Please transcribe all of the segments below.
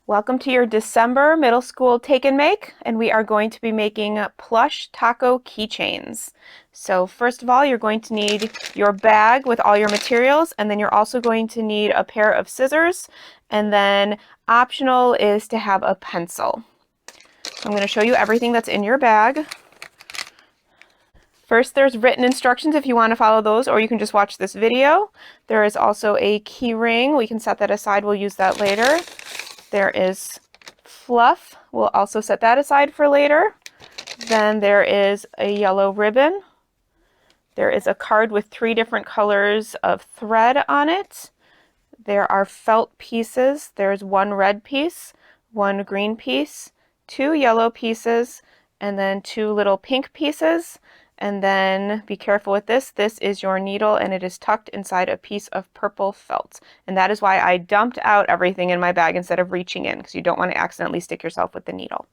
Welcome to your December middle school take and make, and we are going to be making plush taco keychains. So first of all, you're going to need your bag with all your materials, and then you're also going to need a pair of scissors, and then optional is to have a pencil. So I'm going to show you everything that's in your bag. First, there's written instructions if you want to follow those, or you can just watch this video. There is also a key ring. We can set that aside. We'll use that later. There is fluff. We'll also set that aside for later. Then there is a yellow ribbon. There is a card with 3 different colors of thread on it. There are felt pieces. There's 1 red piece, 1 green piece, 2 yellow pieces, and then 2 little pink pieces. And then be careful with this. This is your needle, and it is tucked inside a piece of purple felt. And that is why I dumped out everything in my bag instead of reaching in, because you don't want to accidentally stick yourself with the needle.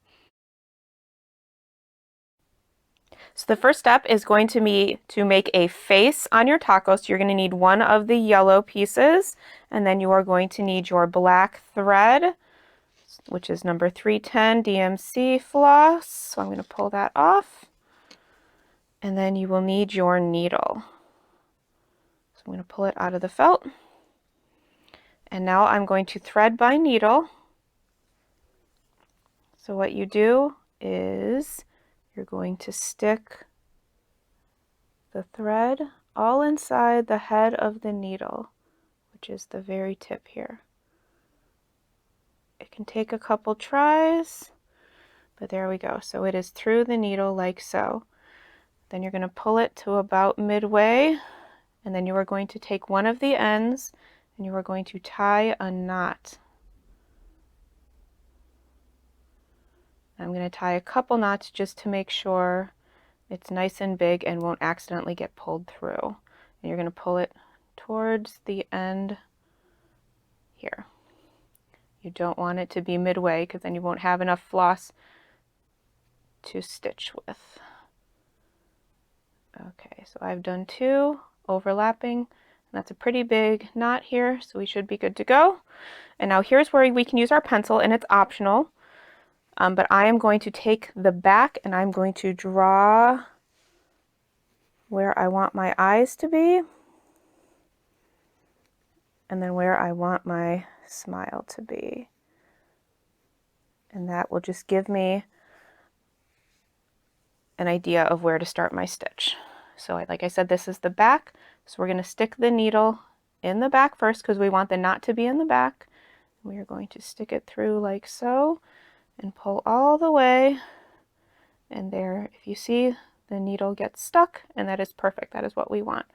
So the first step is going to be to make a face on your taco. So you're going to need 1 of the yellow pieces, and then you are going to need your black thread, which is number 310 DMC floss. So I'm going to pull that off. And then you will need your needle. So I'm going to pull it out of the felt. And now I'm going to thread by needle. So what you do is you're going to stick the thread all inside the head of the needle, which is the very tip here. It can take a couple tries, but there we go. So it is through the needle like so. Then you're going to pull it to about midway, and then you are going to take one of the ends and you are going to tie a knot. I'm going to tie a couple knots just to make sure it's nice and big and won't accidentally get pulled through. And you're going to pull it towards the end here. You don't want it to be midway because then you won't have enough floss to stitch with. Okay, so I've done 2 overlapping, and that's a pretty big knot here, so we should be good to go. And now here's where we can use our pencil, and it's optional, but I am going to take the back and I'm going to draw where I want my eyes to be, and then where I want my smile to be. And that will just give me an idea of where to start my stitch. So like I said, this is the back, so we're going to stick the needle in the back first because we want the knot to be in the back. We are going to stick it through like so and pull all the way, and there, if you see, the needle gets stuck, and that is perfect. That is what we want.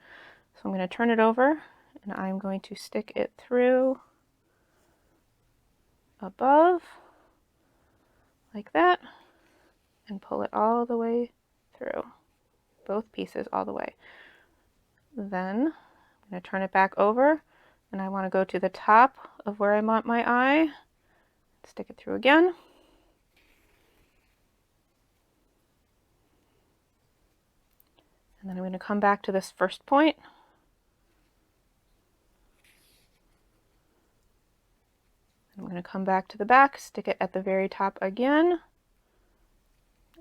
So I'm going to turn it over and I'm going to stick it through above like that and pull it all the way through, both pieces all the way. Then I'm going to turn it back over, and I want to go to the top of where I want my eye, stick it through again. And then I'm going to come back to this first point. I'm going to come back to the back, stick it at the very top again.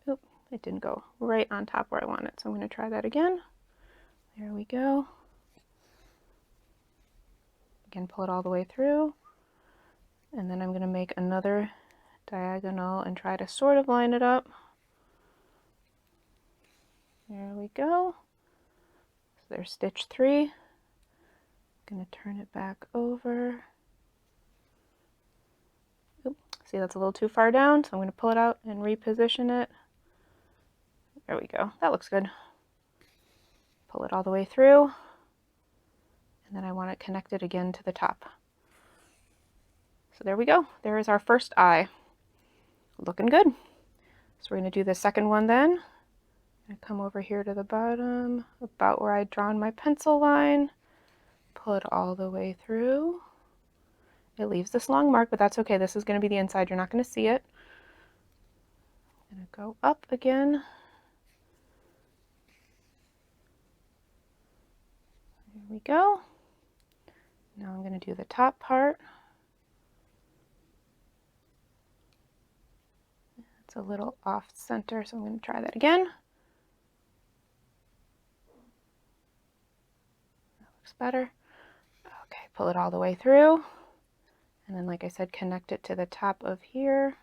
Oop, it didn't go right on top where I want it, so I'm going to try that again. There we go. Again, pull it all the way through. And then I'm going to make another diagonal and try to sort of line it up. There we go. So there's stitch 3. I'm going to turn it back over. Oop, see, that's a little too far down, so I'm going to pull it out and reposition it. There we go. That looks good. Pull it all the way through, and then I want to connect it again to the top. So there we go. There is our first eye. Looking good. So we're going to do the second one then. I'm going to come over here to the bottom, about where I'd drawn my pencil line. Pull it all the way through. It leaves this long mark, but that's okay. This is going to be the inside. You're not going to see it. I'm going to go up again. There we go. Now I'm going to do the top part. It's a little off center, so I'm going to try that again. That looks better. Okay, pull it all the way through. And then, like I said, connect it to the top of here.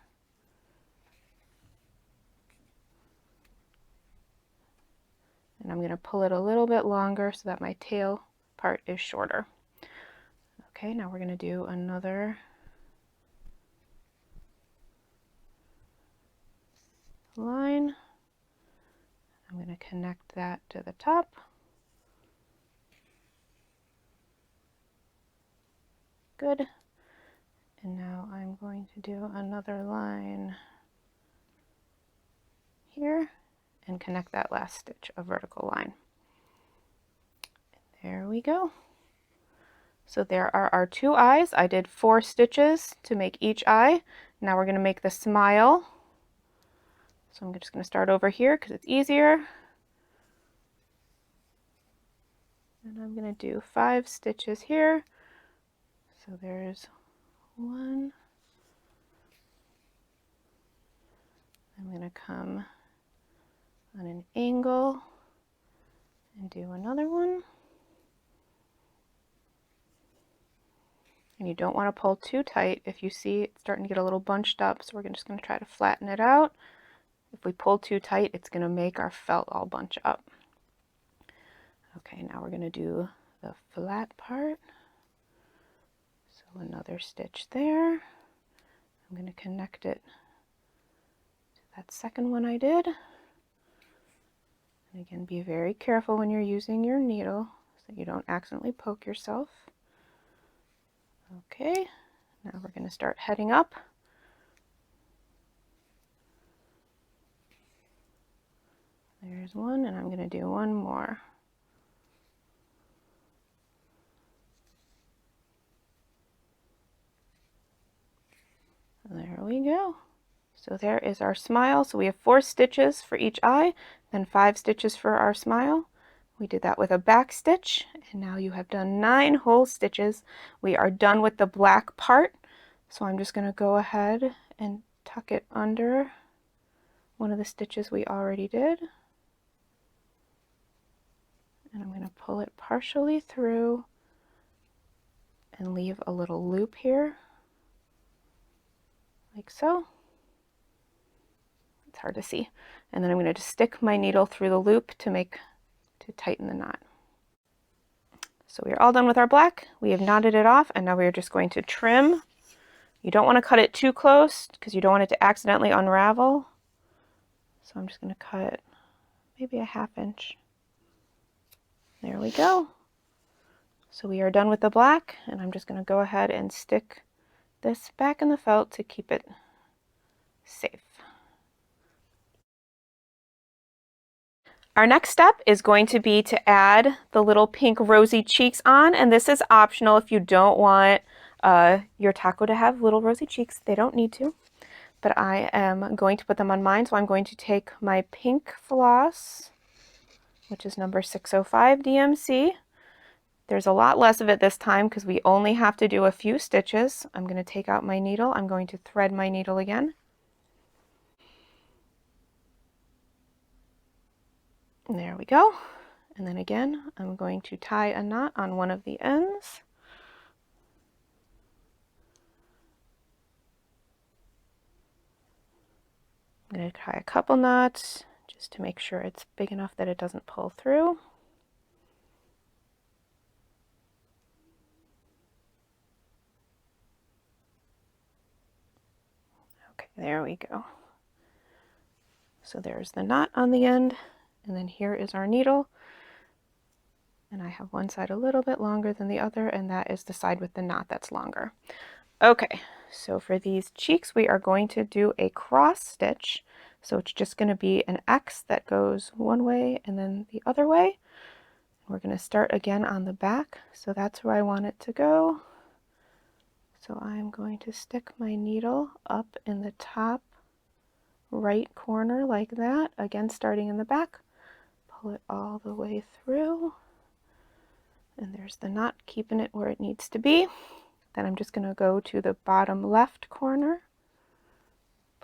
And I'm going to pull it a little bit longer so that my tail part is shorter. Okay, now we're going to do another line. I'm going to connect that to the top. Good. And now I'm going to do another line here and connect that last stitch, a vertical line. And there we go. So there are our two eyes. I did 4 stitches to make each eye. Now we're going to make the smile. So I'm just going to start over here because it's easier. And I'm going to do 5 stitches here. So there's 1. I'm going to come on an angle and do another one. And you don't want to pull too tight. If you see it's starting to get a little bunched up, so we're just going to try to flatten it out. If we pull too tight, it's going to make our felt all bunch up. Okay, now we're going to do the flat part. So another stitch there. I'm going to connect it to that second one I did. And again, be very careful when you're using your needle so you don't accidentally poke yourself. Okay, now we're going to start heading up. There's one, and I'm going to do one more. There we go. So there is our smile. So we have 4 stitches for each eye, then 5 stitches for our smile. We did that with a back stitch, and now you have done 9 whole stitches. We are done with the black part, so I'm just going to go ahead and tuck it under one of the stitches we already did. And I'm going to pull it partially through and leave a little loop here, like so. It's hard to see. And then I'm going to just stick my needle through the loop to tighten the knot. So we are all done with our black. We have knotted it off, and now we are just going to trim. You don't want to cut it too close because you don't want it to accidentally unravel. So I'm just going to cut maybe a 1/2 inch. There we go. So we are done with the black, and I'm just going to go ahead and stick this back in the felt to keep it safe. Our next step is going to be to add the little pink rosy cheeks on, and this is optional if you don't want your taco to have little rosy cheeks. They don't need to, but I am going to put them on mine, so I'm going to take my pink floss, which is number 605 DMC. There's a lot less of it this time because we only have to do a few stitches. I'm going to take out my needle. I'm going to thread my needle again. And there we go. And then again, I'm going to tie a knot on one of the ends. I'm going to tie a couple knots just to make sure it's big enough that it doesn't pull through. Okay, there we go. So there's the knot on the end, and then here is our needle. And I have one side a little bit longer than the other, and that is the side with the knot that's longer. Okay, so for these cheeks, we are going to do a cross stitch. So it's just going to be an X that goes one way and then the other way. We're going to start again on the back. So that's where I want it to go. So I'm going to stick my needle up in the top right corner like that. Again, starting in the back. Pull it all the way through. And there's the knot, keeping it where it needs to be. Then I'm just going to go to the bottom left corner,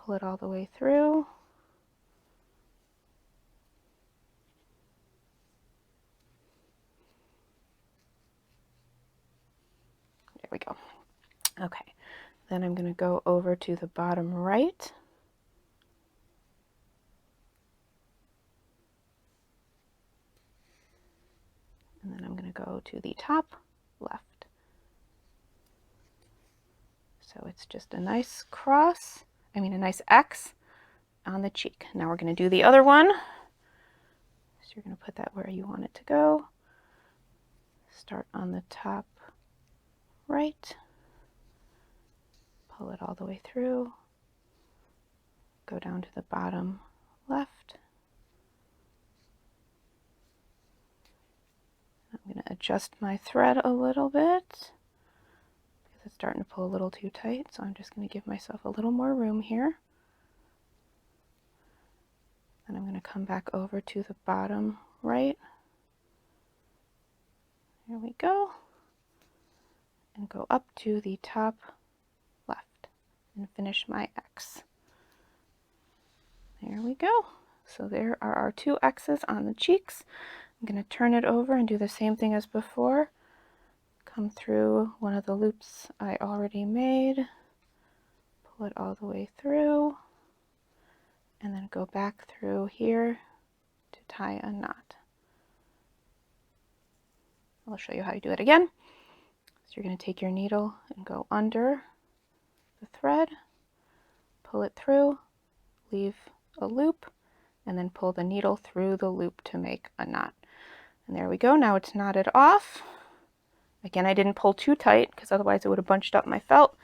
pull it all the way through. There we go. Okay, then I'm going to go over to the bottom right. And then I'm going to go to the top left. So it's just a nice cross, a nice X on the cheek. Now we're going to do the other one. So you're going to put that where you want it to go. Start on the top right. Pull it all the way through. Go down to the bottom left. I'm going to adjust my thread a little bit because it's starting to pull a little too tight. So I'm just going to give myself a little more room here. Then I'm going to come back over to the bottom right. Here we go. And go up to the top left and finish my X. There we go. So there are our 2 X's on the cheeks. I'm going to turn it over and do the same thing as before. Come through one of the loops I already made. Pull it all the way through. And then go back through here to tie a knot. I'll show you how to do it again. So you're going to take your needle and go under the thread, pull it through, leave a loop, and then pull the needle through the loop to make a knot. And there we go. Now it's knotted off. Again, I didn't pull too tight because otherwise it would have bunched up my felt.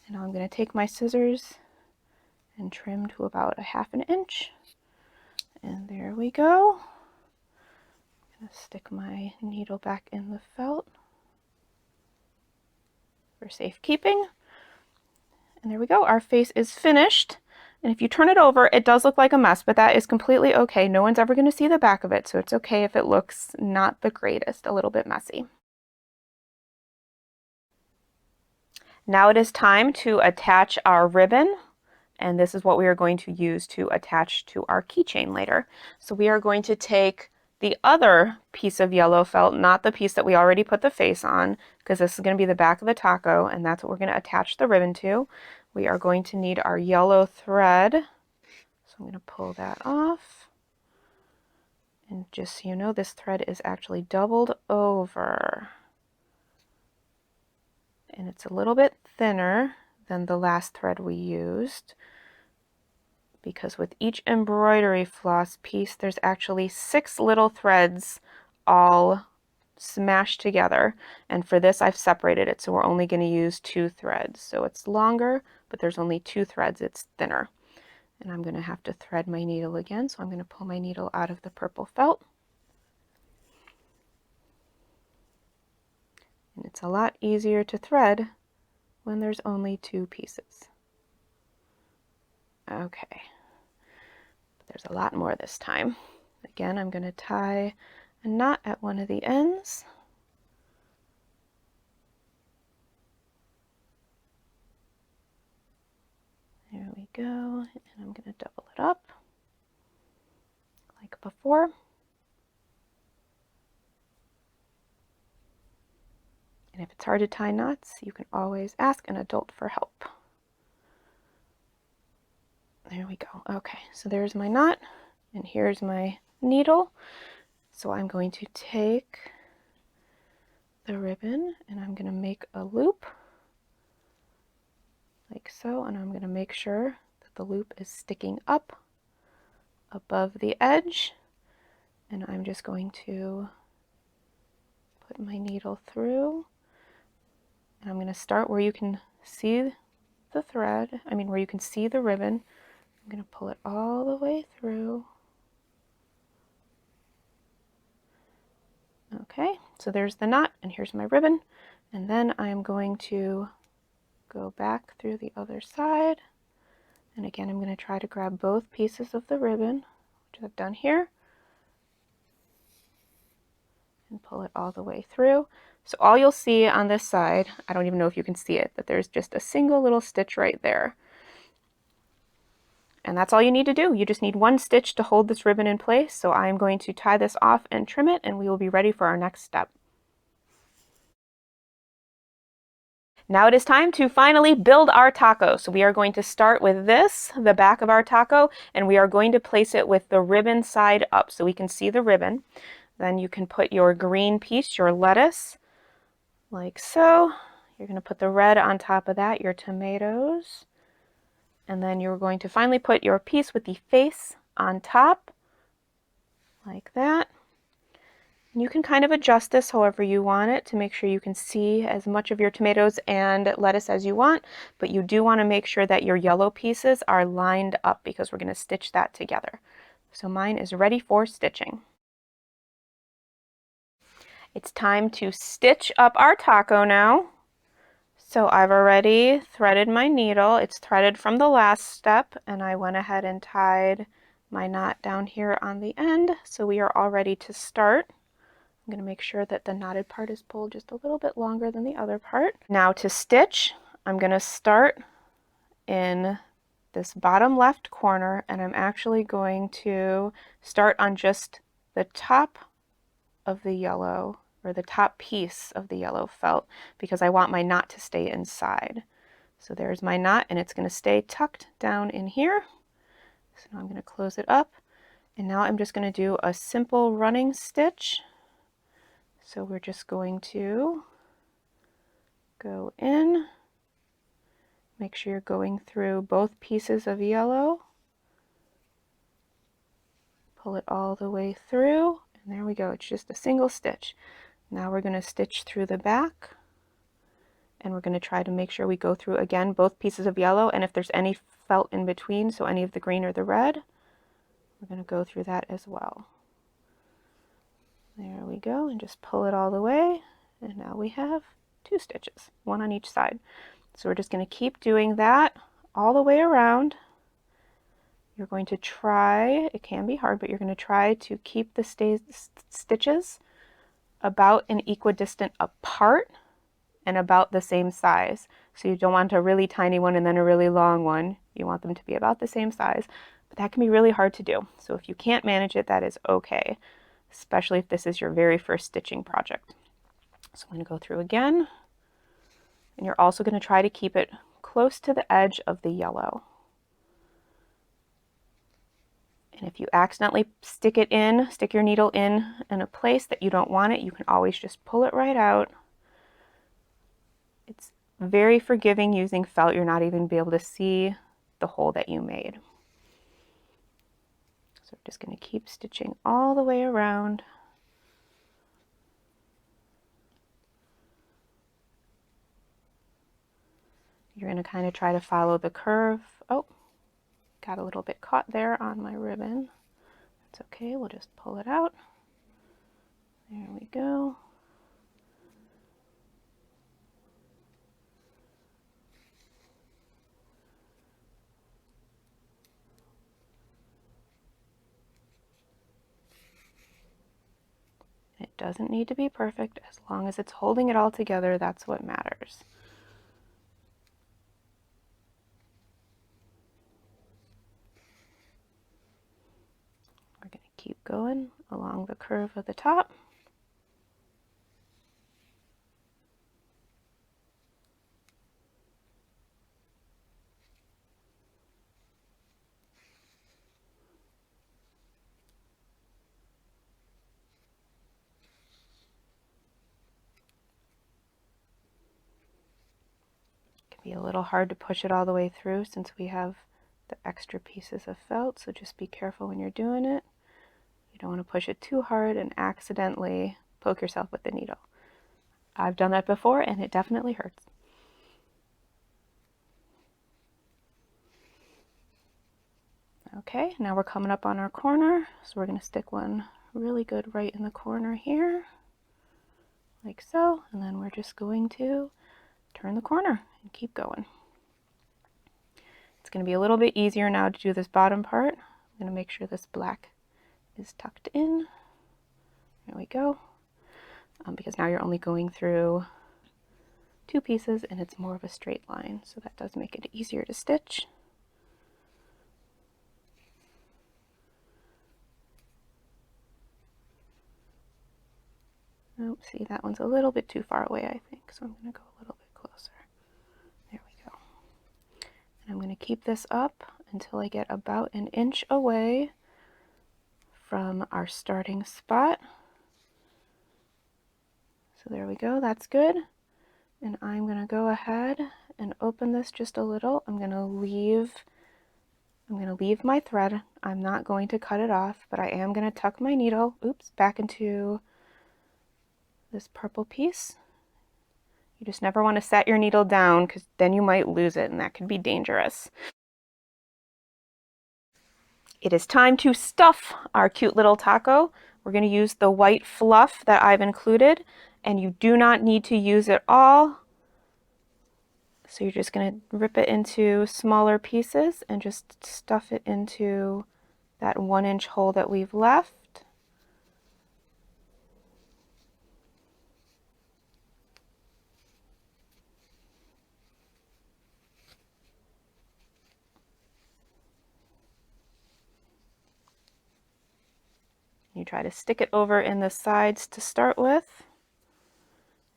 And now I'm going to take my scissors and trim to about 1/2 inch. And there we go. I'm going to stick my needle back in the felt for safekeeping. And there we go. Our face is finished. And if you turn it over, it does look like a mess, but that is completely okay. No one's ever going to see the back of it, so it's okay if it looks not the greatest, a little bit messy. Now it is time to attach our ribbon, and this is what we are going to use to attach to our keychain later. So we are going to take the other piece of yellow felt, not the piece that we already put the face on, because this is going to be the back of the taco, and that's what we're going to attach the ribbon to. We are going to need our yellow thread. So I'm going to pull that off. And just so you know, this thread is actually doubled over. And it's a little bit thinner than the last thread we used, because with each embroidery floss piece, there's actually 6 little threads all smashed together. And for this, I've separated it, so we're only going to use 2 threads. So it's longer, but there's only 2 threads. It's thinner. And I'm going to have to thread my needle again, so I'm going to pull my needle out of the purple felt. And it's a lot easier to thread when there's only 2 pieces. Okay. But there's a lot more this time. Again, I'm going to tie a knot at one of the ends. There we go, and I'm going to double it up like before. And if it's hard to tie knots, you can always ask an adult for help. There we go. Okay, so there's my knot, and here's my needle. So I'm going to take the ribbon, and I'm going to make a loop like so, and I'm going to make sure that the loop is sticking up above the edge, and I'm just going to put my needle through, and I'm going to start where you can see the thread, where you can see the ribbon. I'm going to pull it all the way through. Okay, so there's the knot, and here's my ribbon, and then I'm going to go back through the other side, and again I'm going to try to grab both pieces of the ribbon, which I've done here, and pull it all the way through. So all you'll see on this side, I don't even know if you can see it, but there's just a single little stitch right there. And that's all you need to do. You just need one stitch to hold this ribbon in place. So I'm going to tie this off and trim it, and we will be ready for our next step. Now it is time to finally build our taco. So we are going to start with this, the back of our taco, and we are going to place it with the ribbon side up so we can see the ribbon. Then you can put your green piece, your lettuce, like so. You're going to put the red on top of that, your tomatoes. And then you're going to finally put your piece with the face on top, like that. And you can kind of adjust this however you want it to make sure you can see as much of your tomatoes and lettuce as you want, but you do want to make sure that your yellow pieces are lined up because we're going to stitch that together. So mine is ready for stitching. It's time to stitch up our taco now. So I've already threaded my needle. It's threaded from the last step, and I went ahead and tied my knot down here on the end. So we are all ready to start. I'm going to make sure that the knotted part is pulled just a little bit longer than the other part. Now to stitch, I'm going to start in this bottom left corner, and I'm actually going to start on just the top of the yellow, or the top piece of the yellow felt, because I want my knot to stay inside. So there's my knot, and it's going to stay tucked down in here. So now I'm going to close it up, and now I'm just going to do a simple running stitch. So we're just going to go in, make sure you're going through both pieces of yellow, pull it all the way through, and there we go. It's just a single stitch. Now we're going to stitch through the back, and we're going to try to make sure we go through again both pieces of yellow, and if there's any felt in between, so any of the green or the red, we're going to go through that as well. There we go, and just pull it all the way, and now we have 2 stitches, one on each side. So we're just going to keep doing that all the way around. You're going to try, it can be hard, but you're going to try to keep the stitches about an equidistant apart and about the same size. So you don't want a really tiny one and then a really long one. You want them to be about the same size, but that can be really hard to do. So if you can't manage it, that is okay, especially if this is your very first stitching project. So I'm going to go through again, and you're also going to try to keep it close to the edge of the yellow. And if you accidentally stick your needle in a place that you don't want it, you can always just pull it right out. It's very forgiving using felt. You're not even be able to see the hole that you made. So we're just going to keep stitching all the way around. You're going to kind of try to follow the curve. Oh, got a little bit caught there on my ribbon. That's okay, we'll just pull it out. There we go. It doesn't need to be perfect. As long as it's holding it all together, that's what matters. We're going to keep going along the curve of the top. It can be a little hard to push it all the way through since we have the extra pieces of felt, so just be careful when you're doing it. You don't want to push it too hard and accidentally poke yourself with the needle. I've done that before and it definitely hurts. Okay, now we're coming up on our corner, so we're going to stick one really good right in the corner here, like so, and then we're just going to turn the corner and keep going. It's going to be a little bit easier now to do this bottom part. I'm going to make sure this black is tucked in. There we go. Because now you're only going through 2 pieces and it's more of a straight line, so that does make it easier to stitch. See, that one's a little bit too far away, I think, so I'm going to go a little bit closer. There we go. And I'm going to keep this up until I get about an inch away from our starting spot. So there we go, that's good. And I'm going to go ahead and open this just a little. I'm going to leave my thread. I'm not going to cut it off, but I am going to tuck my needle, back into this purple piece. You just never want to set your needle down because then you might lose it and that could be dangerous. It is time to stuff our cute little taco. We're going to use the white fluff that I've included, and you do not need to use it all. So you're just going to rip it into smaller pieces and just stuff it into that 1-inch hole that we've left. You try to stick it over in the sides to start with.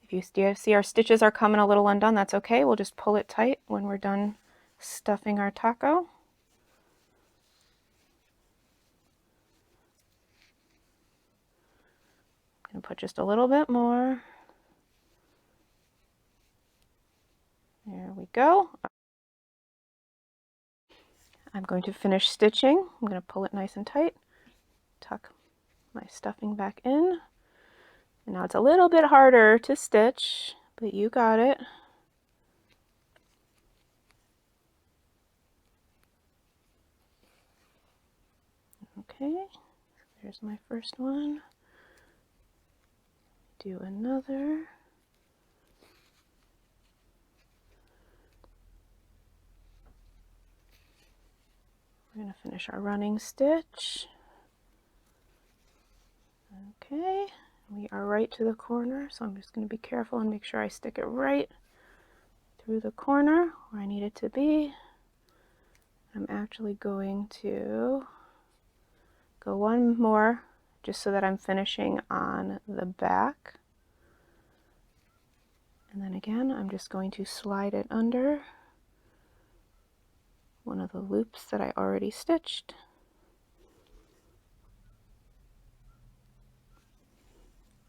If you see our stitches are coming a little undone, that's okay. We'll just pull it tight when we're done stuffing our taco. I'm going to put just a little bit more. There we go. I'm going to finish stitching. I'm going to pull it nice and tight, tuck my stuffing back in. And now it's a little bit harder to stitch, but you got it. Okay, there's my first one. Do another. We're going to finish our running stitch. Okay, we are right to the corner, so I'm just going to be careful and make sure I stick it right through the corner where I need it to be. I'm actually going to go one more just so that I'm finishing on the back. And then again, I'm just going to slide it under one of the loops that I already stitched.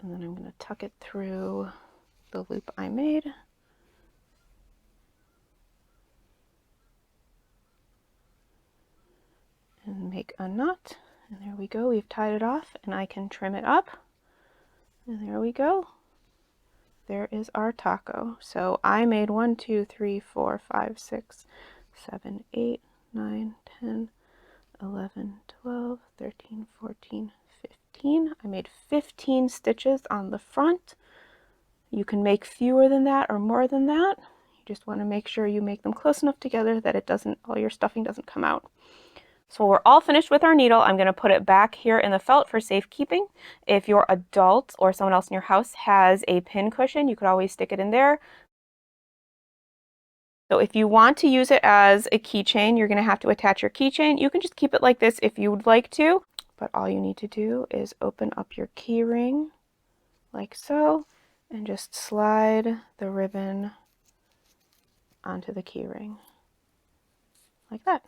And then I'm going to tuck it through the loop I made. And make a knot. And there we go, we've tied it off, and I can trim it up. And there we go. There is our taco. So I made 1, 2, 3, 4, 5, 6, 7, 8, 9, 10, 11, 12, 13, 14, 15. I made 15 stitches on the front. You can make fewer than that or more than that. You just want to make sure you make them close enough together that it doesn't, all your stuffing doesn't come out. So we're all finished with our needle. I'm going to put it back here in the felt for safekeeping. If your adult or someone else in your house has a pin cushion, you could always stick it in there. So if you want to use it as a keychain, you're going to have to attach your keychain. You can just keep it like this if you would like to, but all you need to do is open up your key ring like so and just slide the ribbon onto the key ring like that.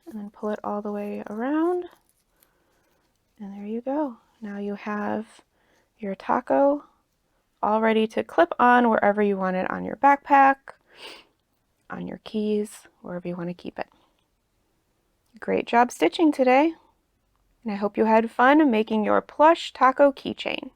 And then pull it all the way around, and there you go. Now you have your taco all ready to clip on wherever you want it, on your backpack, on your keys, wherever you want to keep it. Great job stitching today, and I hope you had fun making your plush taco keychain.